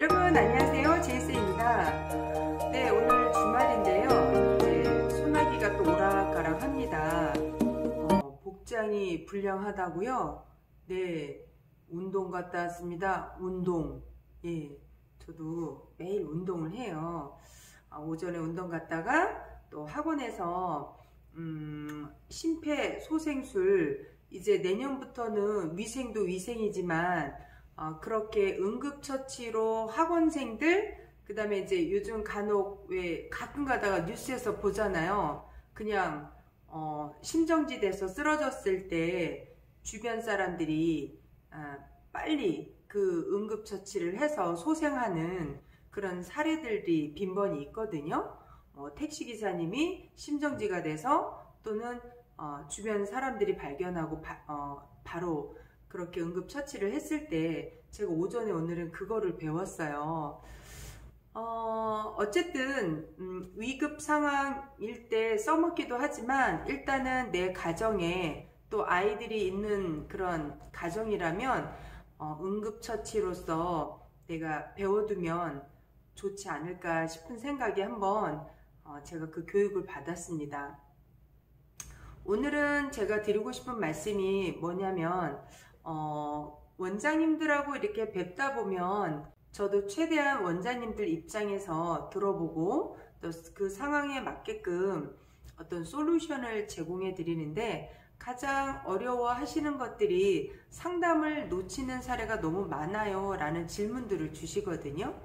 여러분 안녕하세요, 제이스입니다. 네, 오늘 주말인데요. 이제 소나기가 또 오락가락 합니다. 복장이 불량하다고요? 네, 운동 갔다 왔습니다. 운동. 예, 저도 매일 운동을 해요. 오전에 운동 갔다가 또 학원에서 심폐소생술, 이제 내년부터는 위생도 위생이지만 그렇게 응급처치로 학원생들, 그 다음에 이제 요즘 간혹 왜 가끔 가다가 뉴스에서 보잖아요. 그냥 심정지 돼서 쓰러졌을 때 주변 사람들이 빨리 그 응급처치를 해서 소생하는 그런 사례들이 빈번히 있거든요. 택시기사님이 심정지가 돼서 또는 주변 사람들이 발견하고 바로 그렇게 응급처치를 했을 때 제가 오전에 오늘은 그거를 배웠어요. 어쨌든 위급 상황일 때 써먹기도 하지만 일단은 내 가정에 또 아이들이 있는 그런 가정이라면 응급처치로서 내가 배워두면 좋지 않을까 싶은 생각이 한번 제가 그 교육을 받았습니다. 오늘은 제가 드리고 싶은 말씀이 뭐냐면 원장님들하고 이렇게 뵙다 보면 저도 최대한 원장님들 입장에서 들어보고 또 그 상황에 맞게끔 어떤 솔루션을 제공해 드리는데, 가장 어려워 하시는 것들이 상담을 놓치는 사례가 너무 많아요 라는 질문들을 주시거든요.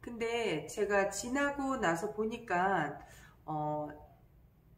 근데 제가 지나고 나서 보니까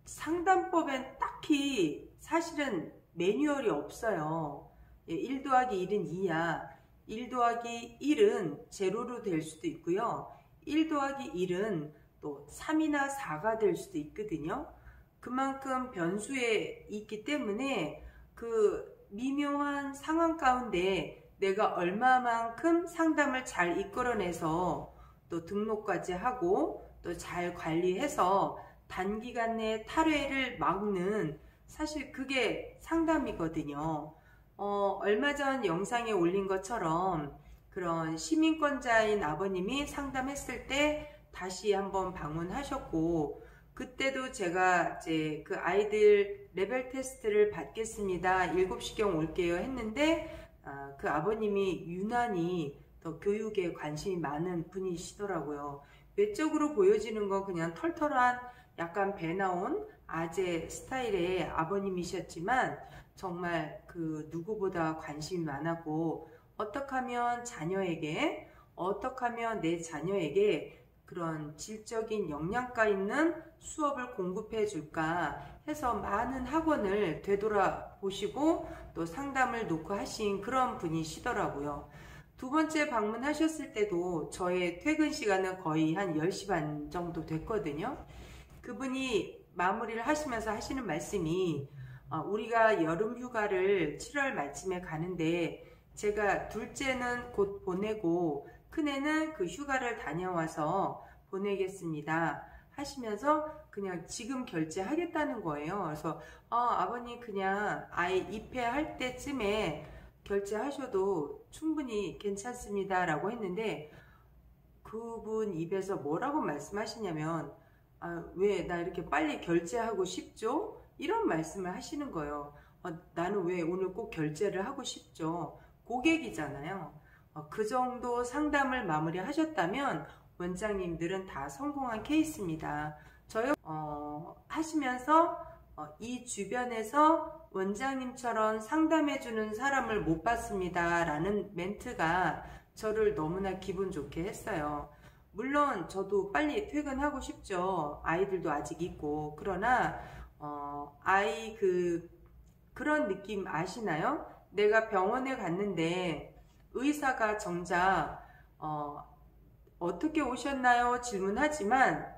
상담법엔 딱히 사실은 매뉴얼이 없어요. 1 더하기 1은 2야. 1 더하기 1은 제로로 될 수도 있고요. 1 더하기 1은 또 3이나 4가 될 수도 있거든요. 그만큼 변수에 있기 때문에 그 미묘한 상황 가운데 내가 얼마만큼 상담을 잘 이끌어내서 또 등록까지 하고 또 잘 관리해서 단기간 내에 탈회를 막는, 사실 그게 상담이거든요. 얼마 전 영상에 올린 것처럼 그런 시민권자인 아버님이 상담했을 때 다시 한번 방문하셨고, 그때도 제가 이제 그 아이들 레벨 테스트를 받겠습니다, 7시경 올게요 했는데 그 아버님이 유난히 더 교육에 관심이 많은 분이시더라고요. 외적으로 보여지는 건 그냥 털털한 약간 배 나온 아재 스타일의 아버님이셨지만 정말 그 누구보다 관심이 많았고, 어떻게 하면 자녀에게, 어떻게 하면 내 자녀에게 그런 질적인 영양가 있는 수업을 공급해 줄까 해서 많은 학원을 되돌아보시고 또 상담을 놓고 하신 그런 분이시더라고요. 두 번째 방문하셨을 때도 저의 퇴근 시간은 거의 한 10시 반 정도 됐거든요. 그분이 마무리를 하시면서 하시는 말씀이 우리가 여름 휴가를 7월 말쯤에 가는데 제가 둘째는 곧 보내고 큰애는 그 휴가를 다녀와서 보내겠습니다 하시면서 그냥 지금 결제하겠다는 거예요. 그래서 아버님 그냥 아이 입회할 때쯤에 결제하셔도 충분히 괜찮습니다 라고 했는데, 그분 입에서 뭐라고 말씀하시냐면 왜 나 이렇게 빨리 결제하고 싶죠? 이런 말씀을 하시는 거예요. 나는 왜 오늘 꼭 결제를 하고 싶죠? 고객이잖아요. 그 정도 상담을 마무리 하셨다면 원장님들은 다 성공한 케이스입니다. 저요 하시면서 이 주변에서 원장님처럼 상담해주는 사람을 못 봤습니다 라는 멘트가 저를 너무나 기분 좋게 했어요. 물론 저도 빨리 퇴근하고 싶죠. 아이들도 아직 있고. 그러나 아이 그런 느낌 아시나요? 내가 병원에 갔는데 의사가 정작 어떻게 오셨나요? 질문하지만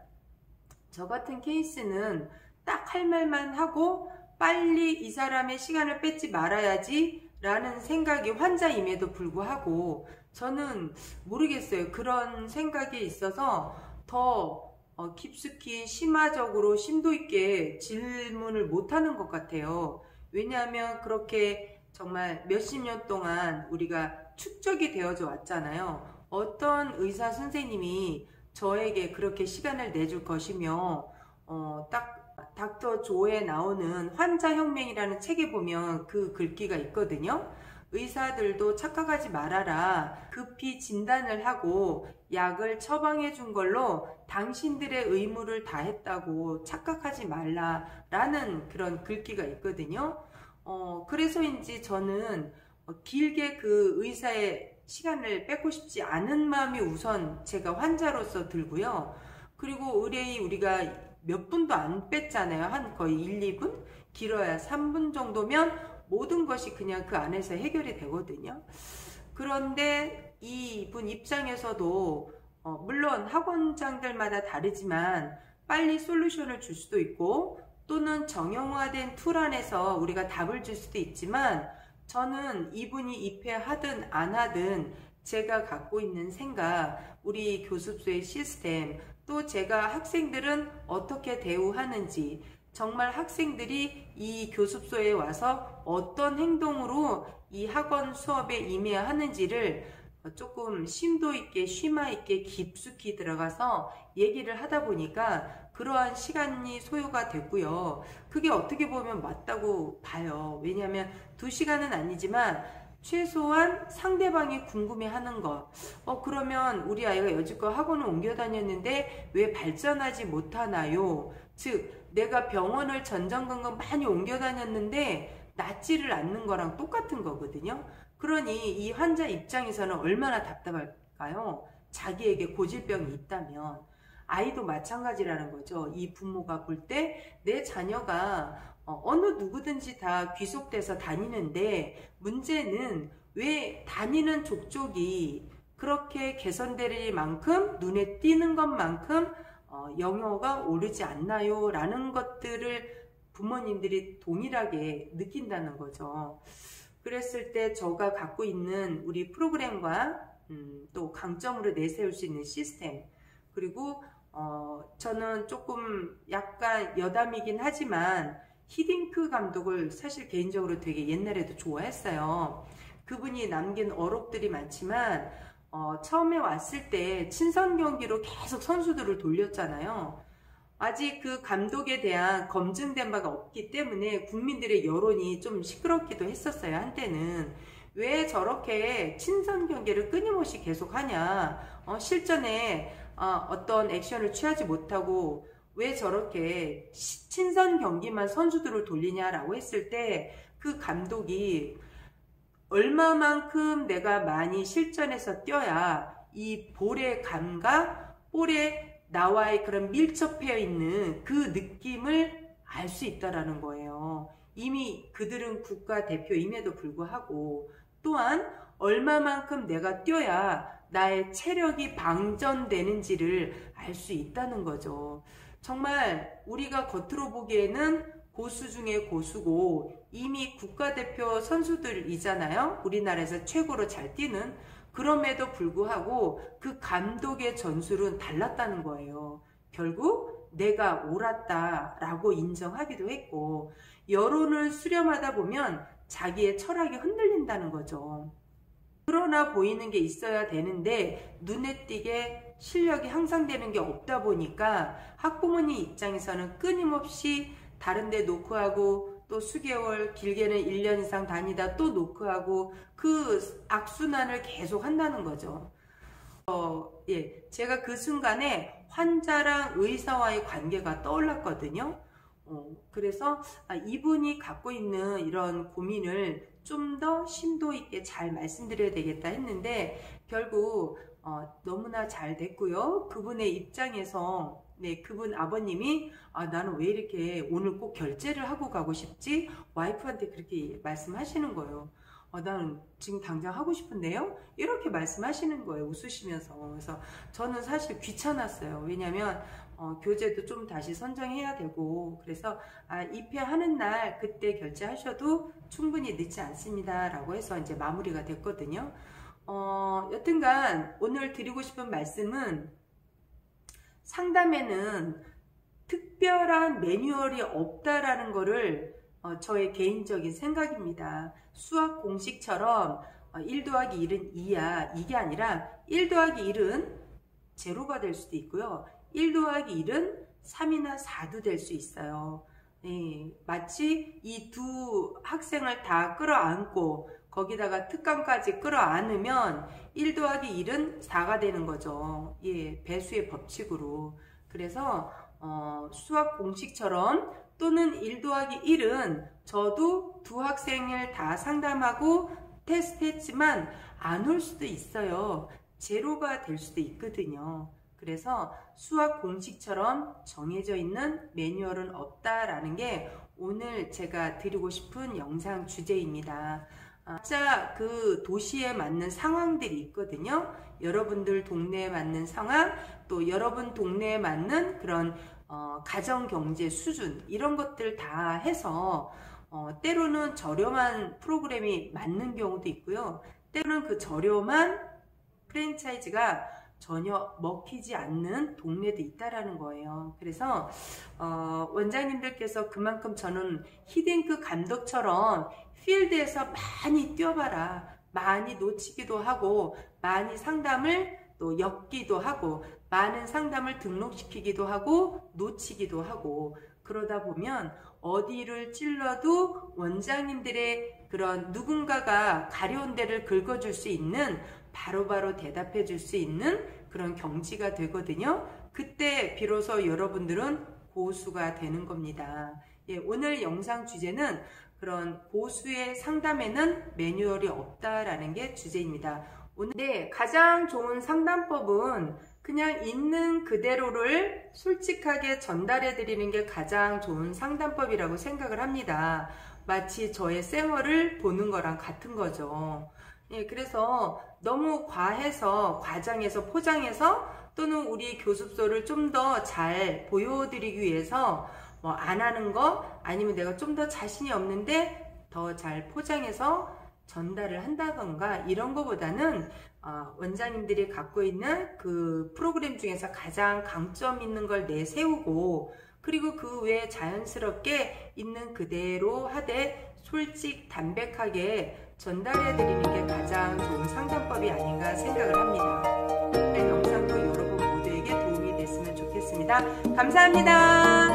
저 같은 케이스는 딱 할 말만 하고 빨리 이 사람의 시간을 뺏지 말아야지 라는 생각이 환자임에도 불구하고 저는 모르겠어요. 그런 생각이 있어서 더 깊숙이 심화적으로 심도 있게 질문을 못하는 것 같아요. 왜냐하면 그렇게 정말 몇십 년 동안 우리가 축적이 되어져 왔잖아요. 어떤 의사 선생님이 저에게 그렇게 시간을 내줄 것이며 딱 닥터 조에 나오는 환자혁명이라는 책에 보면 그 글귀가 있거든요. 의사들도 착각하지 말아라. 급히 진단을 하고 약을 처방해 준 걸로 당신들의 의무를 다했다고 착각하지 말라라는 그런 글귀가 있거든요. 그래서인지 저는 길게 그 의사의 시간을 뺏고 싶지 않은 마음이 우선 제가 환자로서 들고요. 그리고 의뢰이 우리가 몇 분도 안 뺐잖아요. 한 거의 1, 2분? 길어야 3분 정도면 모든 것이 그냥 그 안에서 해결이 되거든요. 그런데 이분 입장에서도 물론 학원장들마다 다르지만 빨리 솔루션을 줄 수도 있고 또는 정형화된 툴 안에서 우리가 답을 줄 수도 있지만 저는 이분이 입회하든 안 하든 제가 갖고 있는 생각, 우리 교습소의 시스템, 또 제가 학생들은 어떻게 대우하는지, 정말 학생들이 이 교습소에 와서 어떤 행동으로 이 학원 수업에 임해야 하는지를 조금 심도 있게 쉼화 있게 깊숙이 들어가서 얘기를 하다 보니까 그러한 시간이 소요가 됐고요. 그게 어떻게 보면 맞다고 봐요. 왜냐하면 2시간은 아니지만 최소한 상대방이 궁금해하는 것. 그러면 우리 아이가 여지껏 학원을 옮겨 다녔는데 왜 발전하지 못하나요? 즉 내가 병원을 전전긍긍 많이 옮겨 다녔는데 낫지를 않는 거랑 똑같은 거거든요. 그러니 이 환자 입장에서는 얼마나 답답할까요? 자기에게 고질병이 있다면. 아이도 마찬가지라는 거죠. 이 부모가 볼 때 내 자녀가 어느 누구든지 다 귀속돼서 다니는데 문제는 왜 다니는 족족이 그렇게 개선될 만큼 눈에 띄는 것만큼 영어가 오르지 않나요? 라는 것들을 부모님들이 동일하게 느낀다는 거죠. 그랬을 때 저가 갖고 있는 우리 프로그램과 또 강점으로 내세울 수 있는 시스템, 그리고 저는 조금 약간 여담이긴 하지만 히딩크 감독을 사실 개인적으로 되게 옛날에도 좋아했어요. 그분이 남긴 어록들이 많지만 처음에 왔을 때 친선 경기로 계속 선수들을 돌렸잖아요. 아직 그 감독에 대한 검증된 바가 없기 때문에 국민들의 여론이 좀 시끄럽기도 했었어요. 한때는. 왜 저렇게 친선 경기를 끊임없이 계속하냐, 실전에 어떤 액션을 취하지 못하고 왜 저렇게 친선 경기만 선수들을 돌리냐라고 했을 때 그 감독이 얼마만큼 내가 많이 실전에서 뛰어야 이 볼의 감각, 볼에 나와의 그런 밀접해 있는 그 느낌을 알 수 있다라는 거예요. 이미 그들은 국가대표임에도 불구하고 또한 얼마만큼 내가 뛰어야 나의 체력이 방전되는지를 알 수 있다는 거죠. 정말 우리가 겉으로 보기에는 고수 중에 고수고 이미 국가대표 선수들이잖아요. 우리나라에서 최고로 잘 뛰는. 그럼에도 불구하고 그 감독의 전술은 달랐다는 거예요. 결국 내가 옳았다라고 인정하기도 했고 여론을 수렴하다 보면 자기의 철학이 흔들린다는 거죠. 그러나 보이는 게 있어야 되는데 눈에 띄게 실력이 향상되는 게 없다 보니까 학부모님 입장에서는 끊임없이 다른 데 노크하고 또 수개월, 길게는 1년 이상 다니다 또 노크하고 그 악순환을 계속 한다는 거죠. 제가 그 순간에 환자랑 의사와의 관계가 떠올랐거든요. 그래서 이분이 갖고 있는 이런 고민을 좀 더 심도 있게 잘 말씀드려야 되겠다 했는데 결국 너무나 잘 됐고요. 그분의 입장에서 그분 아버님이 나는 왜 이렇게 오늘 꼭 결제를 하고 가고 싶지? 와이프한테 그렇게 말씀하시는 거예요. 나는 지금 당장 하고 싶은데요? 이렇게 말씀하시는 거예요. 웃으시면서. 그래서 저는 사실 귀찮았어요. 왜냐면 교재도 좀 다시 선정해야 되고 그래서 입회하는 날 그때 결제하셔도 충분히 늦지 않습니다 라고 해서 이제 마무리가 됐거든요. 여튼간 오늘 드리고 싶은 말씀은 상담에는 특별한 매뉴얼이 없다라는 거를 저의 개인적인 생각입니다. 수학 공식처럼 1 더하기 1은 2야. 이게 아니라 1 더하기 1은 제로가 될 수도 있고요. 1 더하기 1은 3이나 4도 될 수 있어요. 네, 마치 이 두 학생을 다 끌어안고 거기다가 특강까지 끌어안으면 1 더하기 1은 4가 되는 거죠. 예, 배수의 법칙으로. 그래서 수학 공식처럼 또는 1 더하기 1은 저도 두 학생을 다 상담하고 테스트했지만 안 올 수도 있어요. 제로가 될 수도 있거든요. 그래서 수학 공식처럼 정해져 있는 매뉴얼은 없다라는 게 오늘 제가 드리고 싶은 영상 주제입니다. 각자 그 도시에 맞는 상황들이 있거든요. 여러분들 동네에 맞는 상황, 또 여러분 동네에 맞는 그런 가정경제 수준 이런 것들 다 해서 때로는 저렴한 프로그램이 맞는 경우도 있고요. 때로는 그 저렴한 프랜차이즈가 전혀 먹히지 않는 동네도 있다라는 거예요. 그래서 원장님들께서 그만큼 저는 히딩크 감독처럼 필드에서 많이 뛰어봐라. 많이 놓치기도 하고 많이 상담을 또 엮기도 하고 많은 상담을 등록시키기도 하고 놓치기도 하고 그러다 보면 어디를 찔러도 원장님들의 그런 누군가가 가려운 데를 긁어줄 수 있는 바로바로 대답해 줄 수 있는 그런 경지가 되거든요. 그때 비로소 여러분들은 고수가 되는 겁니다. 예, 오늘 영상 주제는 그런 고수의 상담에는 매뉴얼이 없다라는 게 주제입니다. 오늘 가장 좋은 상담법은 그냥 있는 그대로를 솔직하게 전달해 드리는 게 가장 좋은 상담법이라고 생각을 합니다. 마치 저의 생얼을 보는 거랑 같은 거죠. 예, 그래서 너무 과해서 과장해서 포장해서 또는 우리 교습소를 좀 더 잘 보여드리기 위해서 뭐 안 하는 거 아니면 내가 좀 더 자신이 없는데 더 잘 포장해서 전달을 한다던가 이런 거보다는 원장님들이 갖고 있는 그 프로그램 중에서 가장 강점 있는 걸 내세우고 그리고 그 외에 자연스럽게 있는 그대로 하되 솔직 담백하게 전달해 드리는 게 가장 좋은 상담법이 아닌가 생각을 합니다. 오늘 영상도 여러분 모두에게 도움이 됐으면 좋겠습니다. 감사합니다.